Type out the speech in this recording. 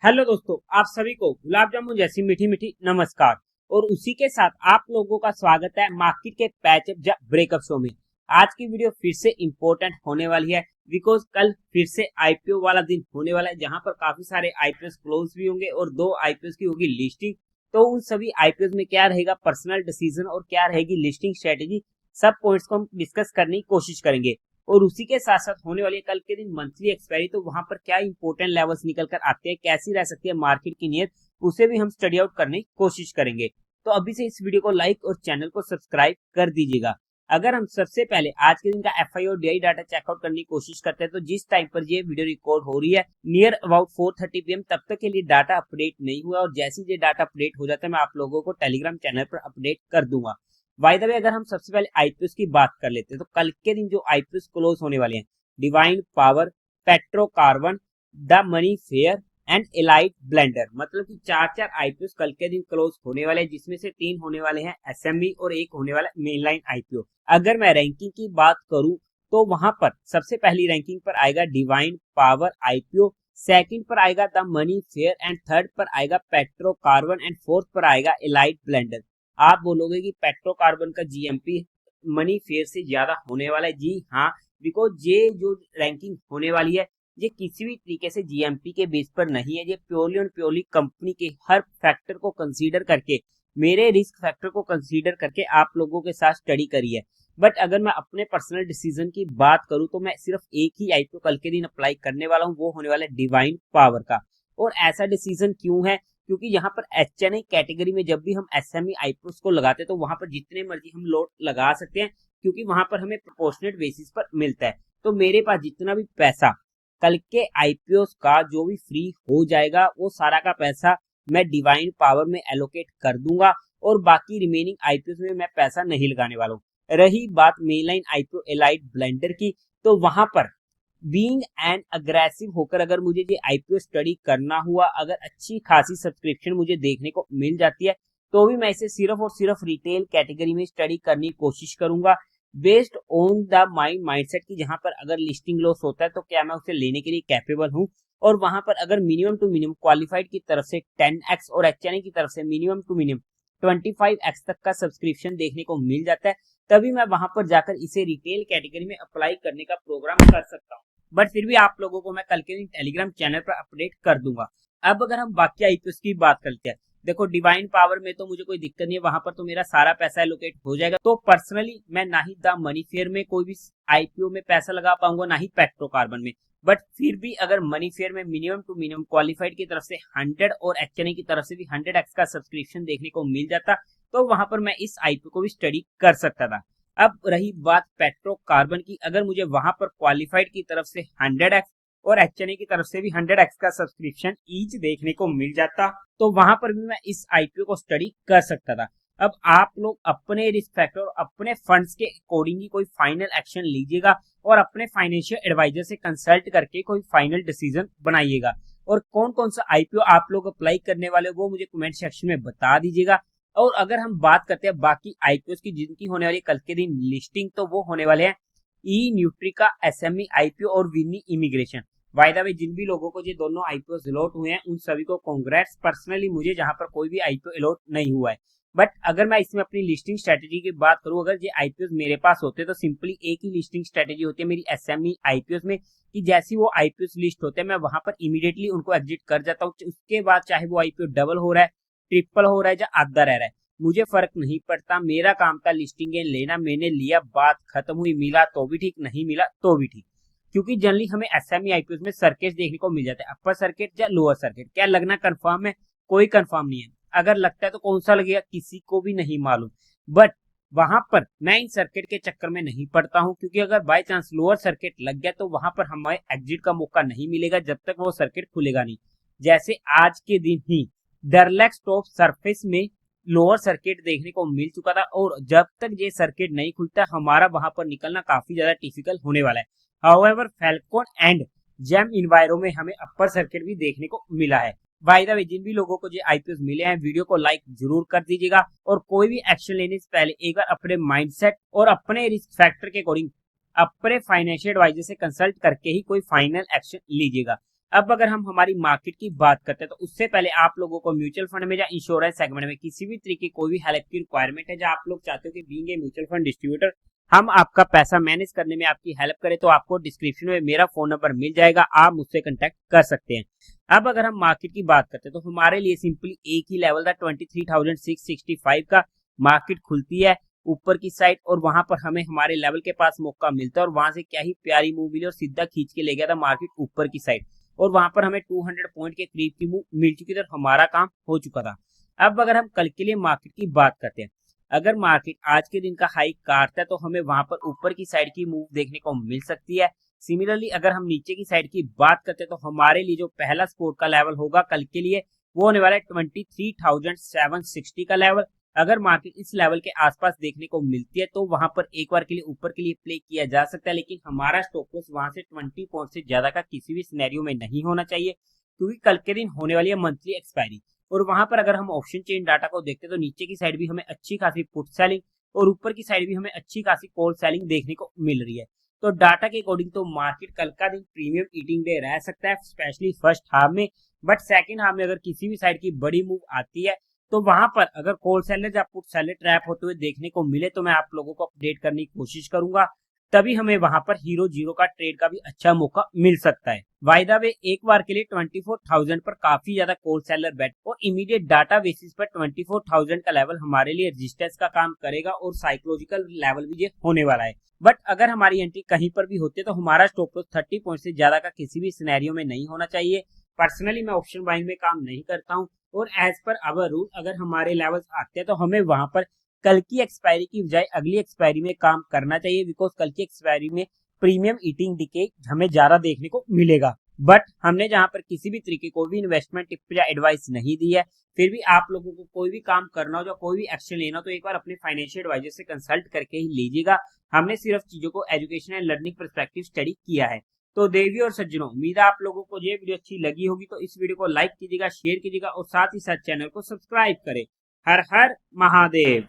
Hello दोस्तों, आप सभी को गुलाब जामुन जैसी मीठी मीठी नमस्कार। और उसी के साथ आप लोगों का स्वागत है मार्केट के पैचअप या ब्रेकअप शो में। आज की वीडियो फिर से इंपॉर्टेंट होने वाली है बिकॉज कल फिर से आईपीओ वाला दिन होने वाला है, जहां पर काफी सारे आईपीओ क्लोज भी होंगे और 2 आईपीओ की होगी लिस्टिंग। तो उन सभी आईपीओ में क्या रहेगा पर्सनल डिसीजन और क्या रहेगी लिस्टिंग स्ट्रेटेजी, सब पॉइंट्स को हम डिस्कस करने की कोशिश करेंगे। और उसी के साथ साथ होने वाली है कल के दिन मंथली एक्सपायरी, तो वहां पर क्या इंपोर्टेंट लेवल्स निकल कर आते हैं, कैसी रह सकती है मार्केट की नीयत, उसे भी हम स्टडी आउट करने की कोशिश करेंगे। तो अभी से इस वीडियो को लाइक और चैनल को सब्सक्राइब कर दीजिएगा। अगर हम सबसे पहले आज के दिन का एफआई और डीआई डाटा चेकआउट करने की कोशिश करते हैं, तो जिस टाइम पर ये वीडियो रिकॉर्ड हो रही है नियर अबाउट 4:30 PM, तब तक के लिए डाटा अपडेट नहीं हुआ और जैसे ये डाटा अपडेट हो जाता है मैं आप लोगों को टेलीग्राम चैनल पर अपडेट कर दूंगा। बाय द वे, अगर हम सबसे पहले आईपीओस की बात कर लेते हैं तो कल के दिन जो आईपीओस क्लोज होने वाले हैं, divine power, petrocarbon, the money fair and elite blender, मतलब कि चार आईपीओ कल के दिन क्लोज होने वाले हैं, जिसमें से 3 होने वाले हैं एसएमई और 1 होने वाला मेनलाइन आईपीओ। अगर मैं रैंकिंग की बात करूं तो वहां पर सबसे पहली रैंकिंग पर आएगा डिवाइन पावर आईपीओ, सेकंड पर आएगा the money fair and third पर आएगा पेट्रोकार्बन एंड फोर्थ पर आएगा एलाइट ब्लेंडर। आप बोलोगे कि पेट्रोकार्बन का जीएमपी मनी फेयर से ज्यादा होने वाला है। जी हाँ, बिकॉज ये जो रैंकिंग होने वाली है ये किसी भी तरीके से जीएमपी के बेस पर नहीं है, ये प्योरली और प्योरली कंपनी के हर फैक्टर को कंसीडर करके, मेरे रिस्क फैक्टर को कंसीडर करके आप लोगों के साथ स्टडी करी है। बट अगर मैं अपने पर्सनल डिसीजन की बात करूं तो मैं सिर्फ एक ही आईपीओ कल के दिन अप्लाई करने वाला हूं, वो होने वाला है डिवाइन पावर का। और ऐसा डिसीजन क्यों है, क्योंकि यहाँ पर एचएनआई कैटेगरी में जब भी हम एसएमई आईपीओ को लगाते हैं तो वहां पर जितने मर्जी हम लोड लगा सकते हैं, क्योंकि वहां पर हमें प्रोपोर्शनेट बेसिस पर मिलता है। तो मेरे पास जितना भी पैसा कल के आईपीओ का जो भी फ्री हो जाएगा वो सारा का पैसा मैं डिवाइन पावर में एलोकेट कर दूंगा और बाकी रिमेनिंग आईपीओ में मैं पैसा नहीं लगाने वाला हूँ। रही बात मेनलाइन आईपीओ एलाइट ब्लेंडर की, तो वहां पर बीइंग एंड अग्रेसिव होकर अगर मुझे ये आईपीओ स्टडी करना हुआ, अगर अच्छी खासी सब्सक्रिप्शन मुझे देखने को मिल जाती है, तो भी मैं इसे सिर्फ और सिर्फ रिटेल कैटेगरी में स्टडी करने की कोशिश करूंगा based on the mind mindset की, जहां पर अगर लिस्टिंग लॉस होता है तो क्या मैं उसे लेने के लिए कैपेबल हूं। और वहां पर अगर मिनिमम टू मिनिमम क्वालिफाइड की तरफ से 10x और एचएनआई की तरफ से मिनिमम टू मिनिमम 25x तक का सब्सक्रिप्शन देखने को मिल जाता है, तभी मैं वहां पर जाकर इसे रिटेल कैटेगरी में अप्लाई करने का प्रोग्राम कर सकता हूँ। बट फिर भी आप लोगों को मैं कल के दिन टेलीग्राम चैनल पर अपडेट कर दूंगा। अब अगर हम बाकी आईपीओ की बात करते हैं, देखो डिवाइन पावर में तो मुझे कोई दिक्कत नहीं है, वहां पर तो मेरा सारा पैसा एलोकेट हो जाएगा। तो पर्सनली मैं ना ही द मनी फेयर में कोई भी आईपीओ में पैसा लगा पाऊंगा, ना ही पेट्रोकार्बन में। बट फिर भी अगर मनी फेयर में मिनिमम टू मिनिमम क्वालिफाइड की तरफ से 100 और एचएनआई की तरफ से भी 100x का सब्सक्रिप्शन देखने को मिल जाता, तो वहां पर मैं इस आईपीओ को भी स्टडी कर सकता था। अब रही बात पेट्रोकार्बन की, अगर मुझे वहां पर क्वालिफाइड की तरफ से 100x और एचएनआई की तरफ से भी 100x का सब्सक्रिप्शन ईच देखने को मिल जाता, तो वहां पर भी मैं इस आईपीओ को स्टडी कर सकता था। अब आप लोग अपने रिस्क फैक्टर और अपने फंड्स के अकॉर्डिंग ही कोई फाइनल एक्शन लीजिएगा और अपने फाइनेंशियल एडवाइजर से कंसल्ट करके कोई फाइनल डिसीजन बनाइएगा। और कौन कौन सा आईपीओ आप लोग अप्लाई करने वाले वो मुझे कमेंट सेक्शन में बता दीजिएगा। और अगर हम बात करते हैं बाकी आईपीओ की जिनकी होने वाली कल के दिन लिस्टिंग, तो वो होने वाले हैं ई न्यूट्रिका, एसएमई आईपीओ और विनी इमिग्रेशन। बाय द वे, जिन भी लोगों को ये दोनों आईपीओ अलॉट हुए हैं उन सभी को कांग्रेट्स। पर्सनली मुझे जहां पर कोई भी आईपीओ अलॉट नहीं हुआ है। बट अगर मैं इसमें अपनी लिस्टिंग स्ट्रेटेजी की बात करूं, अगर ये आईपीओ मेरे पास होते तो सिंपली एक ही लिस्टिंग स्ट्रेटेजी होती है मेरी एसएमई आईपीओ में, कि जैसी वो आईपीओ लिस्ट होते हैं मैं वहां पर इमीडिएटली उनको एग्जिट कर जाता हूँ। उसके बाद चाहे वो आईपीओ डबल हो रहा है, ट्रिपल हो रहा है या आधा रह रहा है, मुझे फर्क नहीं पड़ता। मेरा काम था लिस्टिंग गेन लेना, मैंने लिया, बात खत्म हुई। मिला तो भी ठीक, नहीं मिला तो भी ठीक। क्योंकि जनरली हमें एसएमई आईपीओ में सर्किट देखने को मिल जाता है, अपर सर्किट या लोअर सर्किट। क्या लगना कंफर्म है? कोई कंफर्म नहीं है। अगर लगता है तो कौन सा लगेगा किसी को भी नहीं मालूम। बट वहां पर मैं इन सर्किट के चक्कर में नहीं पड़ता हूं, क्योंकि अगर बाय चांस लोअर सर्किट लग गया तो वहां पर हमें एग्जिट का मौका नहीं मिलेगा जब तक वो सर्किट खुलेगा नहीं। जैसे आज के दिन ही डरलेक्स टॉप सरफेस में लोअर सर्किट देखने को मिल चुका था, और जब तक ये सर्किट नहीं खुलता हमारा वहां पर निकलना काफी ज्यादा डिफिकल्ट होने वाला है। हाउएवर फैल्कन एंड जेम इन्वायरो में हमें अपर सर्किट भी देखने को मिला है। बाय द वे, जिन भी लोगों को ये आईपीओ मिले हैं वीडियो को लाइक जरूर कर दीजिएगा और कोई भी एक्शन लेने से पहले एक बार अपने माइंडसेट और अपने रिस्क फैक्टर के अकॉर्डिंग अपने फाइनेंशियल एडवाइजर से कंसल्ट करके ही कोई फाइनल एक्शन लीजिएगा। अब अगर हम हमारी मार्केट की बात करते हैं तो उससे पहले आप लोगों को म्यूचुअल फंड में या इंश्योरेंस सेगमेंट में किसी भी तरीके की कोई भी हेल्प की रिक्वायरमेंट है, जहां आप लोग चाहते हो कि being a mutual fund distributor हम आपका पैसा मैनेज करने में आपकी हेल्प करें, तो आपको डिस्क्रिप्शन में मेरा फोन नंबर मिल जाएगा, आप मुझसे कांटेक्ट कर सकते हैं। अब अगर हम मार्केट की बात करते हैं तो हमारे लिए सिंपली एक ही लेवल था 23,665 का मार्केट खुलती है ऊपर की साइड, और वहां पर हमें हमारे लेवल के पास मौका मिलता है, और वहां से क्या ही प्यारी मूव मिली और सीधा खींच के ले गया था मार्केट ऊपर की साइड, और वहां पर हमें 200 पॉइंट के करीब की मूव मिल चुकी थी और हमारा काम हो चुका था। अब अगर हम कल के लिए मार्केट की बात करते हैं, अगर मार्केट आज के दिन का हाई काटता है तो हमें वहां पर ऊपर की साइड की मूव देखने को मिल सकती है। सिमिलरली अगर हम नीचे की साइड की बात करते हैं तो हमारे लिए जो पहला सपोर्ट का लेवल होगा कल के लिए वो होने वाला है 23,760 का लेवल। अगर मार्केट इस लेवल के आसपास देखने को मिलती है तो वहां पर एक बार के लिए ऊपर के लिए प्ले किया जा सकता है, लेकिन हमारा स्टॉप लॉस वहां से 20 पॉइंट से ज्यादा का किसी भी सिनेरियो में नहीं होना चाहिए, क्योंकि कल के दिन होने वाली है मंथली एक्सपायरी। और वहां पर अगर हम ऑप्शन चेन डाटा को देखते हैं तो नीचे की साइड भी हमें अच्छी खासी पुट सेलिंग और ऊपर की साइड भी हमें अच्छी खासी कॉल सेलिंग देखने को मिल रही है। तो डाटा के अकॉर्डिंग तो मार्केट कल का दिन प्रीमियम ईटिंग डे रह सकता है, स्पेशली फर्स्ट हाफ में। बट सेकंड हाफ में अगर किसी भी साइड की बड़ी मूव आती है तो वहां पर अगर कॉल सेलर या पुट सेलर ट्रैप होते हुए देखने को मिले तो मैं आप लोगों को अपडेट करने की कोशिश करूंगा, तभी हमें वहां पर हीरो जीरो का ट्रेड का भी अच्छा मौका मिल सकता है। बाय द वे एक बार के लिए 24,000 पर काफी ज्यादा कॉल सेलर बैठ और इमीडिएट डाटा बेसिस पर 24,000 का लेवल हमारे लिए रेजिस्टेंस का काम करेगा और साइकोलॉजिकल लेवल भी ये होने वाला है। बट अगर हमारी एंट्री कहीं पर भी होती है तो हमारा स्टॉप लॉस 30 पॉइंट से ज्यादा का किसी भी सिनेरियो में नहीं होना चाहिए। पर्सनली मैं ऑप्शन बाइंग में काम नहीं करता हूँ, और एज पर अवर रूल अगर हमारे लेवल्स आते हैं तो हमें वहां पर कल की एक्सपायरी की बजाय अगली एक्सपायरी में काम करना चाहिए, बिकॉज कल की एक्सपायरी में प्रीमियम ईटिंग डिके हमें ज्यादा देखने को मिलेगा। बट हमने जहां पर किसी भी तरीके कोई भी इन्वेस्टमेंट टिप या एडवाइस नहीं दी है, फिर भी आप लोगों को कोई भी काम करना हो या कोई भी एक्शन लेना हो तो एक बार अपने फाइनेंशियल एडवाइजर से कंसल्ट करके ही लीजिएगा। हमने सिर्फ चीजों को education and learning perspective study किया है। तो देवी और सज्जनों, उम्मीद है आप लोगों को ये वीडियो अच्छी लगी होगी, तो इस वीडियो को लाइक कीजिएगा, शेयर कीजिएगा और साथ ही साथ चैनल को सब्सक्राइब करें। हर हर महादेव।